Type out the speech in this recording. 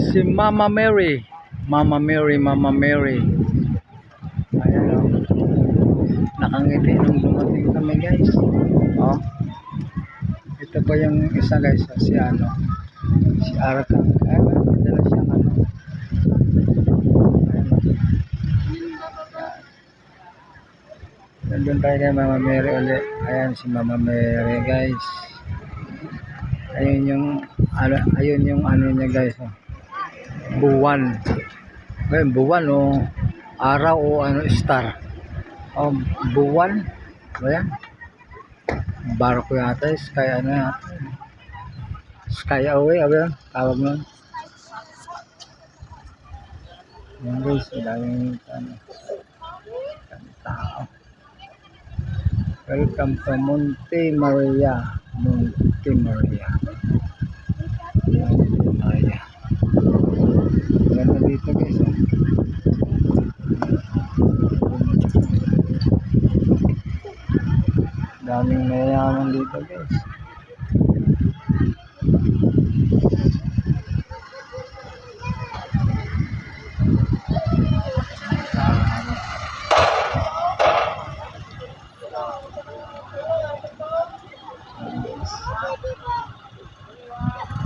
Si Mama Mary. Mama Mary, Mama Mary. Ayan o. Nakangiti nung dumating kami guys. Oh. Ito pa yung isa guys. Si ano. Si Arkan. Ayan. Dala siyang ano. Ayan. Nandun tayo kay Mama Mary ulit. Ayan si Mama Mary guys. Ayun yung ano niya guys. Oh. Buwan. Ngayon buwan o araw o ano star. Oh, buwan. Ayan. Barko yata. Sky ano yata. Sky away. Ayan. Tawag nun. Ayan guys. Daming ano. Tao. Welcome to Monte Maria. Monte Maria. Monte Maria. Ganda dito guys. Oh. Daming mayayaman dito guys.